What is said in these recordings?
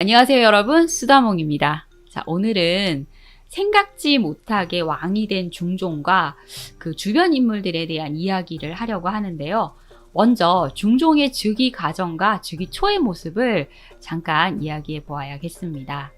안녕하세요 여러분, 수다몽입니다. 자, 오늘은 생각지 못하게 왕이 된 중종과 그 주변 인물들에 대한 이야기를 하려고 하는데요. 먼저 중종의 즉위 과정과 즉위 초의 모습을 잠깐 이야기해 보아야겠습니다.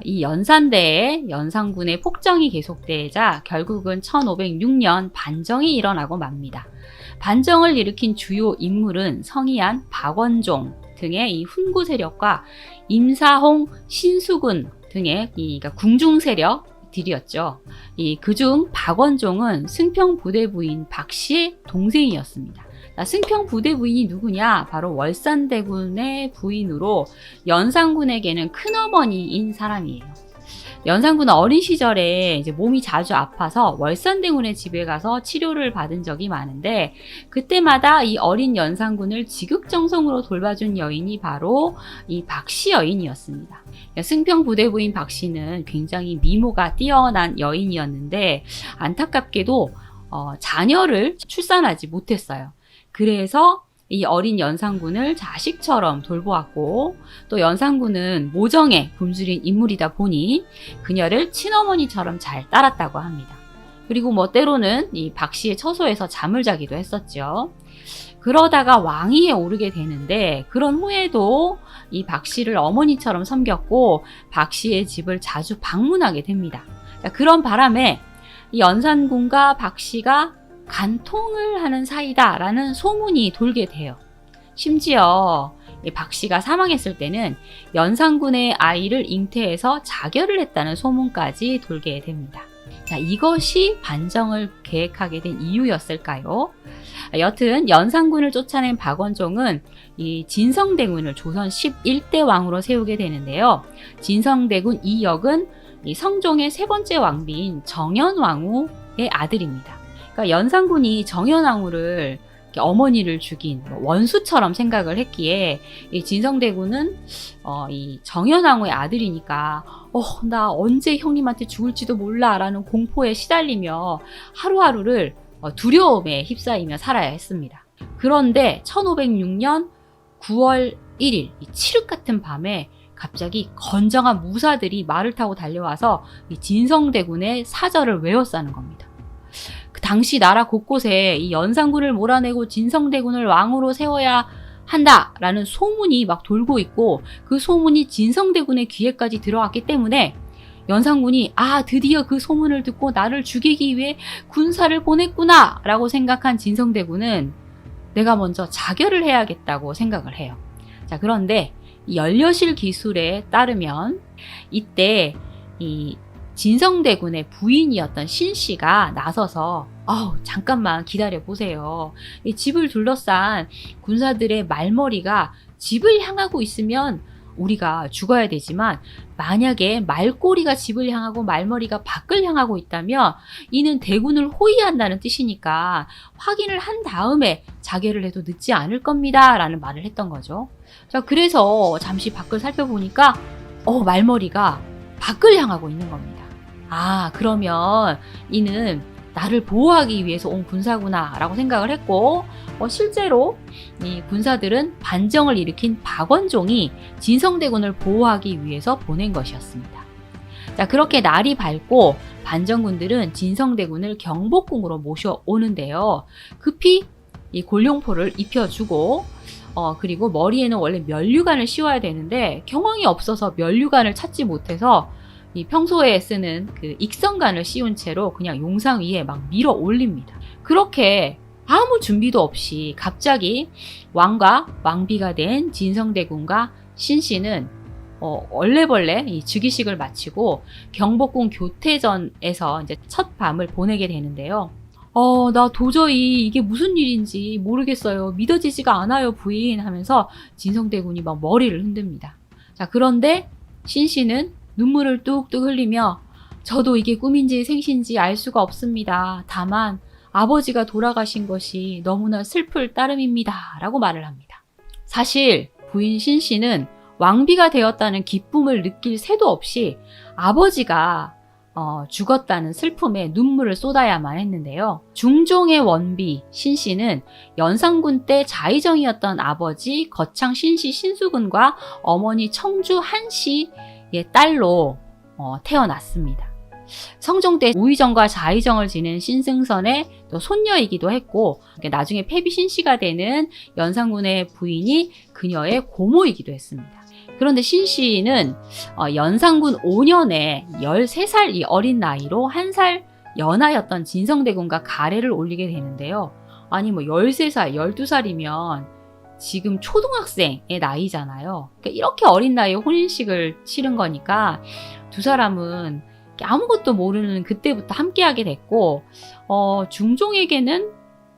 이 연산대에 연산군의 폭정이 계속되자 결국은 1506년 반정이 일어나고 맙니다. 반정을 일으킨 주요 인물은 성희안, 박원종 등의 이 훈구 세력과 임사홍, 신수군 등의 그러니까 궁중 세력들이었죠. 그중 박원종은 승평 부대 부인 박씨의 동생이었습니다. 승평 부대 부인이 누구냐? 바로 월산대군의 부인으로 연산군에게는 큰어머니인 사람이에요. 연산군은 어린 시절에 이제 몸이 자주 아파서 월산대군의 집에 가서 치료를 받은 적이 많은데, 그때마다 이 어린 연산군을 지극정성으로 돌봐준 여인이 바로 이 박씨 여인이었습니다. 승평 부대 부인 박씨는 굉장히 미모가 뛰어난 여인이었는데 안타깝게도 자녀를 출산하지 못했어요. 그래서 이 어린 연산군을 자식처럼 돌보았고, 또 연산군은 모정에 굶주린 인물이다 보니 그녀를 친어머니처럼 잘 따랐다고 합니다. 그리고 때로는 이 박씨의 처소에서 잠을 자기도 했었죠. 그러다가 왕위에 오르게 되는데, 그런 후에도 이 박씨를 어머니처럼 섬겼고 박씨의 집을 자주 방문하게 됩니다. 그런 바람에 이 연산군과 박씨가 간통을 하는 사이다라는 소문이 돌게 돼요. 심지어 박씨가 사망했을 때는 연산군의 아이를 잉태해서 자결을 했다는 소문까지 돌게 됩니다. 자, 이것이 반정을 계획하게 된 이유였을까요? 여튼 연산군을 쫓아낸 박원종은 이 진성대군을 조선 11대 왕으로 세우게 되는데요. 진성대군 이역은 이 성종의 세 번째 왕비인 정현왕후의 아들입니다. 그러니까 연산군이 정현왕후를 어머니를 죽인 원수처럼 생각을 했기에 이 진성대군은 이 정현왕후의 아들이니까 나 언제 형님한테 죽을지도 몰라라는 공포에 시달리며 하루하루를 두려움에 휩싸이며 살아야 했습니다. 그런데 1506년 9월 1일 이 칠흑 같은 밤에 갑자기 건장한 무사들이 말을 타고 달려와서 이 진성대군의 사절을 외워싸는 겁니다. 그 당시 나라 곳곳에 이 연산군을 몰아내고 진성대군을 왕으로 세워야 한다라는 소문이 막 돌고 있고, 그 소문이 진성대군의 귀에까지 들어왔기 때문에 연산군이 드디어 그 소문을 듣고 나를 죽이기 위해 군사를 보냈구나 라고 생각한 진성대군은 내가 먼저 자결을 해야겠다고 생각을 해요. 자, 그런데 이 연려실 기술에 따르면 이때 이 진성대군의 부인이었던 신씨가 나서서 잠깐만 기다려 보세요. 이 집을 둘러싼 군사들의 말머리가 집을 향하고 있으면 우리가 죽어야 되지만, 만약에 말꼬리가 집을 향하고 말머리가 밖을 향하고 있다면 이는 대군을 호위한다는 뜻이니까 확인을 한 다음에 자결을 해도 늦지 않을 겁니다 라는 말을 했던 거죠. 자, 그래서 잠시 밖을 살펴보니까 말머리가 밖을 향하고 있는 겁니다. 그러면 이는 나를 보호하기 위해서 온 군사구나 라고 생각을 했고, 실제로 이 군사들은 반정을 일으킨 박원종이 진성대군을 보호하기 위해서 보낸 것이었습니다. 자, 그렇게 날이 밝고 반정군들은 진성대군을 경복궁으로 모셔오는데요. 급히 이 골룡포를 입혀주고 그리고 머리에는 원래 면류관을 씌워야 되는데 경황이 없어서 면류관을 찾지 못해서 이 평소에 쓰는 그 익성관을 씌운 채로 그냥 용상 위에 막 밀어 올립니다. 그렇게 아무 준비도 없이 갑자기 왕과 왕비가 된 진성대군과 신씨는 얼레벌레 이 즉위식을 마치고 경복궁 교태전에서 이제 첫 밤을 보내게 되는데요. 나 도저히 이게 무슨 일인지 모르겠어요. 믿어지지가 않아요, 부인 하면서 진성대군이 막 머리를 흔듭니다. 자, 그런데 신씨는 눈물을 뚝뚝 흘리며 저도 이게 꿈인지 생신지 알 수가 없습니다. 다만 아버지가 돌아가신 것이 너무나 슬플 따름입니다 라고 말을 합니다. 사실 부인 신씨는 왕비가 되었다는 기쁨을 느낄 새도 없이 아버지가 죽었다는 슬픔에 눈물을 쏟아야만 했는데요. 중종의 원비 신씨는 연산군 때 자의정이었던 아버지 거창 신씨 신수군과 어머니 청주 한씨의 딸로 태어났습니다. 성종 때 우의정과 자의정을 지낸 신승선의 또 손녀이기도 했고, 나중에 패비 신씨가 되는 연산군의 부인이 그녀의 고모이기도 했습니다. 그런데 신씨는 연산군 5년에 13살 이 어린 나이로 1살 연하였던 진성대군과 가래를 올리게 되는데요. 아니 13살, 12살이면 지금 초등학생의 나이잖아요. 그러니까 이렇게 어린 나이에 혼인식을 치른 거니까 두 사람은 아무것도 모르는 그때부터 함께하게 됐고, 중종에게는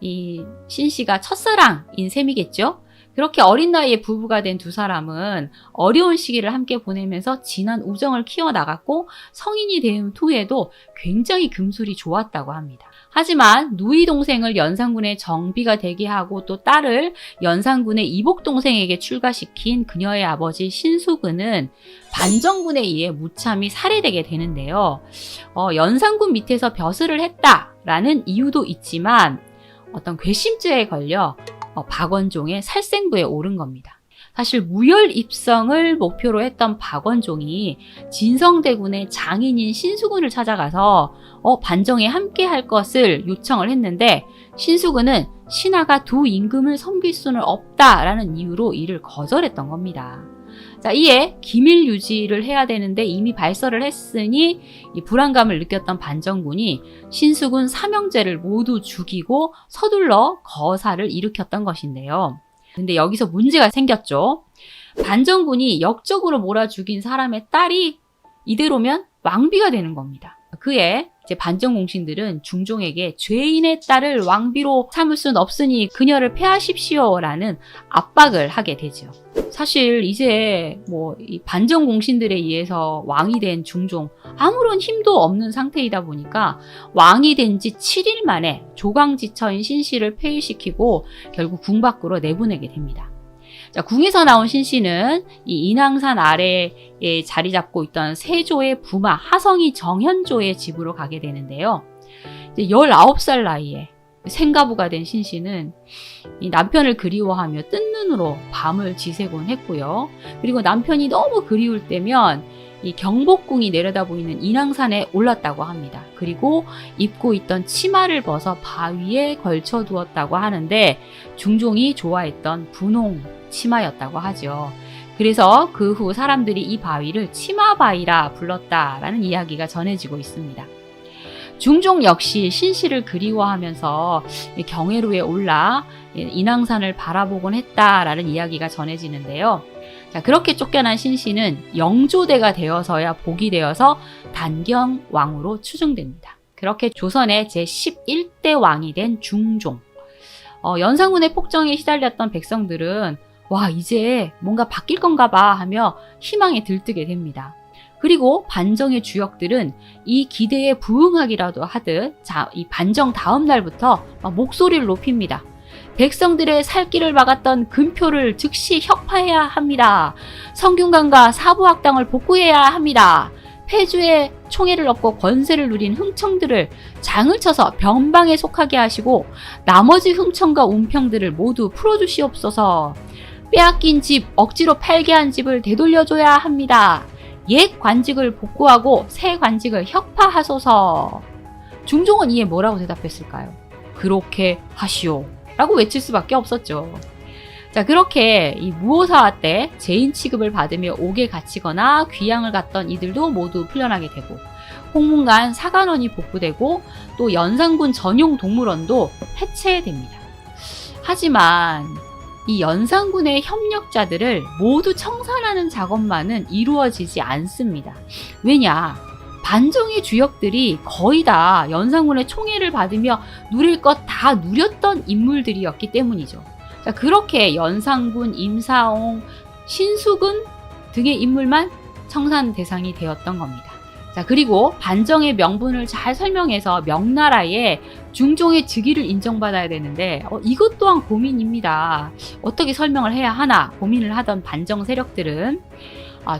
이 신씨가 첫사랑인 셈이겠죠. 그렇게 어린 나이에 부부가 된 두 사람은 어려운 시기를 함께 보내면서 진한 우정을 키워나갔고, 성인이 된 후에도 굉장히 금술이 좋았다고 합니다. 하지만 누이 동생을 연산군의 정비가 되게 하고 또 딸을 연산군의 이복 동생에게 출가시킨 그녀의 아버지 신수근은 반정군에 의해 무참히 살해되게 되는데요. 연산군 밑에서 벼슬을 했다라는 이유도 있지만 어떤 괘씸죄에 걸려 박원종의 살생부에 오른 겁니다. 사실 무혈 입성을 목표로 했던 박원종이 진성대군의 장인인 신수군을 찾아가서 반정에 함께 할 것을 요청을 했는데, 신수군은 신하가 두 임금을 섬길 수는 없다라는 이유로 이를 거절했던 겁니다. 자, 이에 기밀 유지를 해야 되는데 이미 발설을 했으니 이 불안감을 느꼈던 반정군이 신수군 삼형제를 모두 죽이고 서둘러 거사를 일으켰던 것인데요. 근데 여기서 문제가 생겼죠. 반정군이 역적으로 몰아 죽인 사람의 딸이 이대로면 왕비가 되는 겁니다. 그에 이제 반정공신들은 중종에게 죄인의 딸을 왕비로 삼을 순 없으니 그녀를 폐하십시오라는 압박을 하게 되죠. 사실 이제 이 반정공신들에 의해서 왕이 된 중종, 아무런 힘도 없는 상태이다 보니까 왕이 된 지 7일 만에 조강지처인 신씨를 폐위시키고 결국 궁 밖으로 내보내게 됩니다. 자, 궁에서 나온 신씨는 이 인왕산 아래에 자리 잡고 있던 세조의 부마 하성이 정현조의 집으로 가게 되는데요. 이제 19살 나이에 생가부가 된 신씨는 이 남편을 그리워하며 뜬 눈으로 밤을 지새곤 했고요. 그리고 남편이 너무 그리울 때면 이 경복궁이 내려다 보이는 인왕산에 올랐다고 합니다. 그리고 입고 있던 치마를 벗어 바위에 걸쳐 두었다고 하는데, 중종이 좋아했던 분홍 치마였다고 하죠. 그래서 그 후 사람들이 이 바위를 치마바위라 불렀다라는 이야기가 전해지고 있습니다. 중종 역시 신씨를 그리워하면서 경회로에 올라 인왕산을 바라보곤 했다라는 이야기가 전해지는데요. 자, 그렇게 쫓겨난 신씨는 영조대가 되어서야 복이 되어서 단경왕으로 추증됩니다. 그렇게 조선의 제11대 왕이 된 중종. 연산군의 폭정에 시달렸던 백성들은 와, 이제 뭔가 바뀔 건가 봐 하며 희망에 들뜨게 됩니다. 그리고 반정의 주역들은 이 기대에 부응하기라도 하듯 이 반정 다음 날부터 목소리를 높입니다. 백성들의 살 길을 막았던 금표를 즉시 혁파해야 합니다. 성균관과 사부학당을 복구해야 합니다. 폐주에 총애를 얻고 권세를 누린 흥청들을 장을 쳐서 변방에 속하게 하시고 나머지 흥청과 운평들을 모두 풀어주시옵소서. 빼앗긴 집, 억지로 팔게 한 집을 되돌려줘야 합니다. 옛 관직을 복구하고 새 관직을 혁파하소서. 중종은 이에 뭐라고 대답했을까요? 그렇게 하시오 라고 외칠 수밖에 없었죠. 자, 그렇게 이 무오사화 때 죄인 취급을 받으며 옥에 갇히거나 귀양을 갔던 이들도 모두 풀려나게 되고, 홍문관 사관원이 복구되고 또 연산군 전용 동물원도 해체됩니다. 하지만 이 연산군의 협력자들을 모두 청산하는 작업만은 이루어지지 않습니다. 왜냐? 반정의 주역들이 거의 다 연산군의 총애를 받으며 누릴 것 다 누렸던 인물들이었기 때문이죠. 자, 그렇게 연산군, 임사옹, 신수군 등의 인물만 청산 대상이 되었던 겁니다. 자, 그리고 반정의 명분을 잘 설명해서 명나라에 중종의 즉위를 인정받아야 되는데 이것 또한 고민입니다. 어떻게 설명을 해야 하나 고민을 하던 반정 세력들은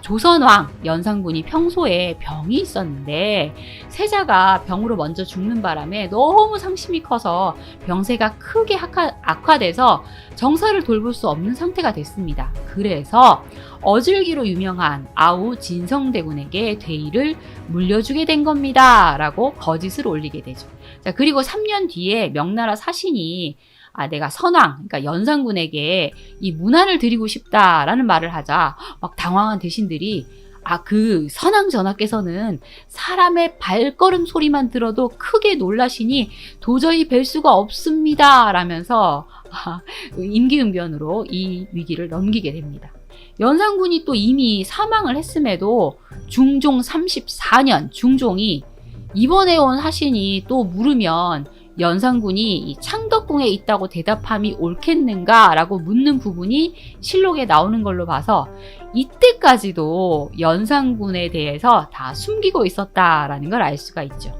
조선왕 연산군이 평소에 병이 있었는데 세자가 병으로 먼저 죽는 바람에 너무 상심이 커서 병세가 크게 악화돼서 정사를 돌볼 수 없는 상태가 됐습니다. 그래서 어질기로 유명한 아우 진성대군에게 대의를 물려주게 된 겁니다. 라고 거짓을 올리게 되죠. 자, 그리고 3년 뒤에 명나라 사신이 내가 선왕, 그러니까 연산군에게 이 문안을 드리고 싶다라는 말을 하자 막 당황한 대신들이 그 선왕 전하께서는 사람의 발걸음 소리만 들어도 크게 놀라시니 도저히 뵐 수가 없습니다. 라면서 임기응변으로 이 위기를 넘기게 됩니다. 연산군이 또 이미 사망을 했음에도 중종 34년 중종이 이번에 온 사신이 또 물으면 연산군이 이 창덕궁에 있다고 대답함이 옳겠는가? 라고 묻는 부분이 실록에 나오는 걸로 봐서 이때까지도 연산군에 대해서 다 숨기고 있었다라는 걸 알 수가 있죠.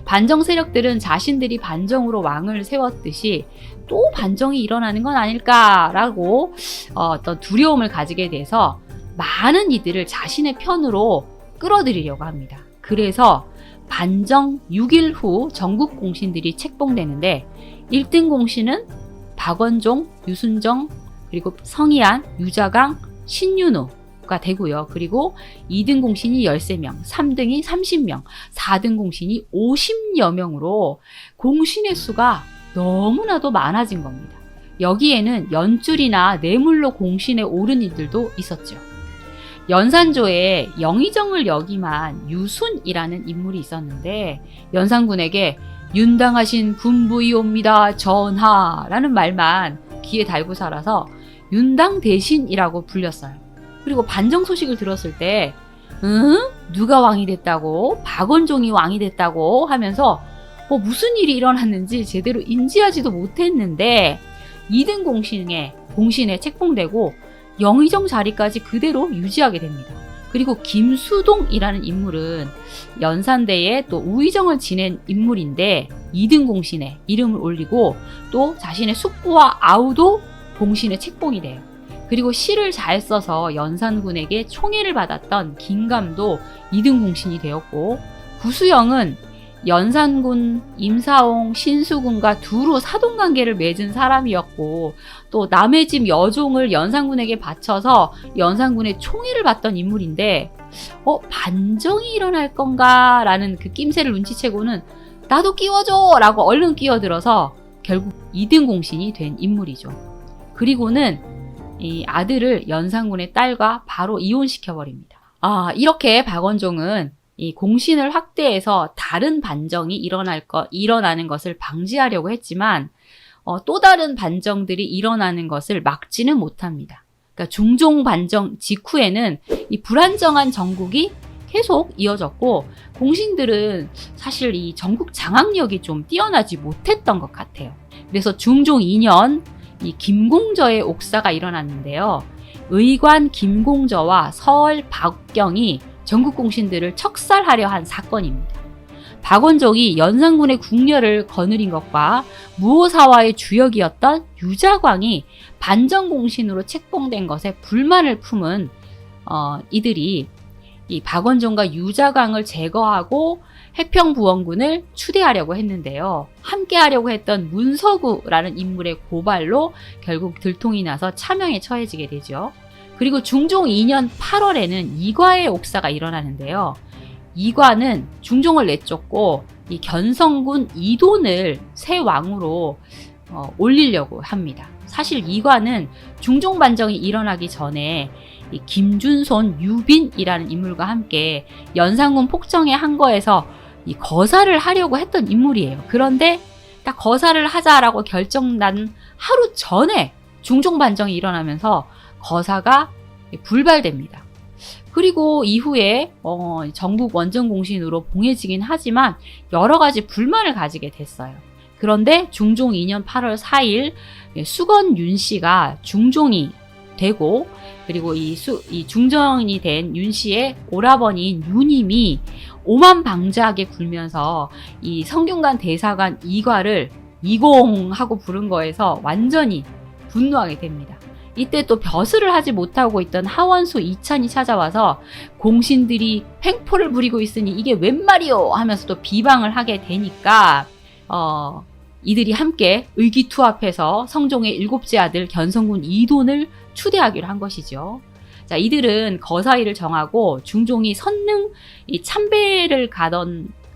반정 세력들은 자신들이 반정으로 왕을 세웠듯이 또 반정이 일어나는 건 아닐까라고 어떤 두려움을 가지게 돼서 많은 이들을 자신의 편으로 끌어들이려고 합니다. 그래서 반정 6일 후 전국 공신들이 책봉되는데 1등 공신은 박원종, 유순정, 그리고 성희안, 유자강, 신윤우가 되고요. 그리고 2등 공신이 13명, 3등이 30명, 4등 공신이 50여 명으로 공신의 수가 너무나도 많아진 겁니다. 여기에는 연줄이나 뇌물로 공신에 오른 이들도 있었죠. 연산조에 영의정을 역임한 유순이라는 인물이 있었는데 연산군에게 윤당하신 분부이옵니다 전하라는 말만 귀에 달고 살아서 윤당 대신이라고 불렸어요. 그리고 반정 소식을 들었을 때 누가 왕이 됐다고? 박원종이 왕이 됐다고? 하면서 무슨 일이 일어났는지 제대로 인지하지도 못했는데 2등 공신에 책봉되고 영의정 자리까지 그대로 유지하게 됩니다. 그리고 김수동이라는 인물은 연산대에 또 우의정을 지낸 인물인데 2등 공신에 이름을 올리고 또 자신의 숙부와 아우도 공신에 책봉이 돼요. 그리고 시를 잘 써서 연산군에게 총애를 받았던 김감도 2등 공신이 되었고 구수영은 연산군, 임사옹, 신수군과 두루 사돈관계를 맺은 사람이었고 또 남의 집 여종을 연산군에게 바쳐서 연산군의 총애를 받던 인물인데 반정이 일어날 건가? 라는 그 낌새를 눈치채고는 나도 끼워줘! 라고 얼른 끼어들어서 결국 2등 공신이 된 인물이죠. 그리고는 이 아들을 연산군의 딸과 바로 이혼시켜버립니다. 이렇게 박원종은 이 공신을 확대해서 다른 반정이 일어나는 것을 방지하려고 했지만 또 다른 반정들이 일어나는 것을 막지는 못합니다. 그러니까 중종 반정 직후에는 이 불안정한 정국이 계속 이어졌고 공신들은 사실 이 전국 장악력이 좀 뛰어나지 못했던 것 같아요. 그래서 중종 2년 이 김공저의 옥사가 일어났는데요. 의관 김공저와 서얼 박경이 전국 공신들을 척살하려 한 사건입니다. 박원종이 연산군의 국렬을 거느린 것과 무오사와의 주역이었던 유자광이 반정 공신으로 책봉된 것에 불만을 품은 이들이 이 박원종과 유자광을 제거하고 해평부원군을 추대하려고 했는데요. 함께하려고 했던 문서구라는 인물의 고발로 결국 들통이 나서 차명에 처해지게 되죠. 그리고 중종 2년 8월에는 이과의 옥사가 일어나는데요. 이과는 중종을 내쫓고 이 견성군 이돈을 새 왕으로 올리려고 합니다. 사실 이과는 중종 반정이 일어나기 전에 이 김준손 유빈이라는 인물과 함께 연산군 폭정의 항거에서 이 거사를 하려고 했던 인물이에요. 그런데 딱 거사를 하자라고 결정난 하루 전에 중종 반정이 일어나면서 거사가 불발됩니다. 그리고 이후에 전국 원정 공신으로 봉해지긴 하지만 여러 가지 불만을 가지게 됐어요. 그런데 중종 2년 8월 4일 수건 윤 씨가 중종이 되고 그리고 이 중정이 된 윤 씨의 오라버니인 유님이 오만방자하게 굴면서 이 성균관 대사관 이과를 이공하고 부른 거에서 완전히 분노하게 됩니다. 이때 또 벼슬을 하지 못하고 있던 하원수 이찬이 찾아와서 공신들이 횡포를 부리고 있으니 이게 웬 말이오 하면서 또 비방을 하게 되니까 이들이 함께 의기투합해서 성종의 7째 아들 견성군 이돈을 추대하기로 한 것이죠. 자, 이들은 거사일을 정하고 중종이 선능 이 참배를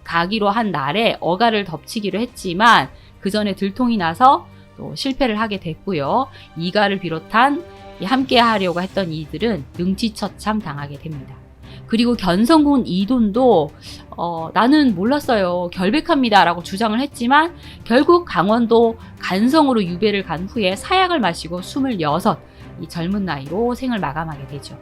가기로 한 날에 어가를 덮치기로 했지만 그 전에 들통이 나서 또 실패를 하게 됐고요. 이가를 비롯한 함께 하려고 했던 이들은 능지처참 당하게 됩니다. 그리고 견성군 이돈도 나는 몰랐어요. 결백합니다. 라고 주장을 했지만 결국 강원도 간성으로 유배를 간 후에 사약을 마시고 26, 이 젊은 나이로 생을 마감하게 되죠.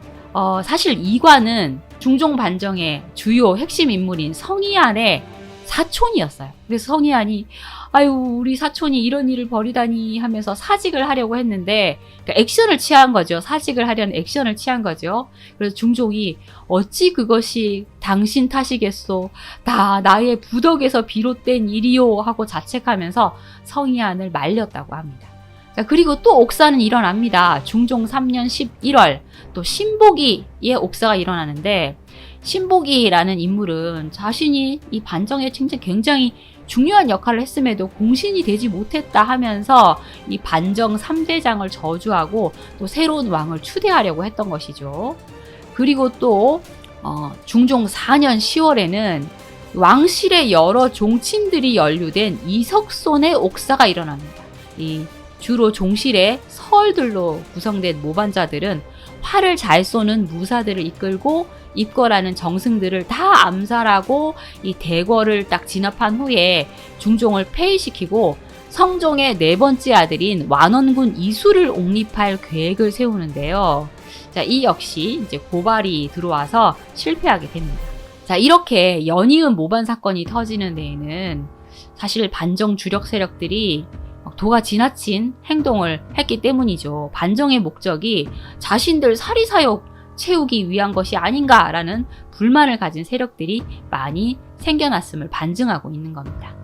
사실 이관은 중종 반정의 주요 핵심 인물인 성희안의 사촌이었어요. 그래서 성희안이 아유 우리 사촌이 이런 일을 벌이다니 하면서 사직을 하려고 했는데 그러니까 액션을 취한 거죠. 사직을 하려는 액션을 취한 거죠. 그래서 중종이 어찌 그것이 당신 탓이겠소. 다 나의 부덕에서 비롯된 일이요 하고 자책하면서 성희안을 말렸다고 합니다. 자, 그리고 또 옥사는 일어납니다. 중종 3년 11월 또 신보기의 옥사가 일어나는데 신보기라는 인물은 자신이 이 반정의 굉장히 중요한 역할을 했음에도 공신이 되지 못했다 하면서 이 반정 3대장을 저주하고 또 새로운 왕을 추대하려고 했던 것이죠. 그리고 또 중종 4년 10월에는 왕실의 여러 종친들이 연루된 이석손의 옥사가 일어납니다. 이 주로 종실의 서얼들로 구성된 모반자들은 활을 잘 쏘는 무사들을 이끌고 입거라는 정승들을 다 암살하고 이 대궐을 딱 진압한 후에 중종을 폐위시키고 성종의 4번째 아들인 완원군 이수를 옹립할 계획을 세우는데요. 자, 이 역시 이제 고발이 들어와서 실패하게 됩니다. 자, 이렇게 연이은 모반 사건이 터지는 데에는 사실 반정 주력 세력들이 도가 지나친 행동을 했기 때문이죠. 반정의 목적이 자신들 사리사욕 채우기 위한 것이 아닌가라는 불만을 가진 세력들이 많이 생겨났음을 반증하고 있는 겁니다.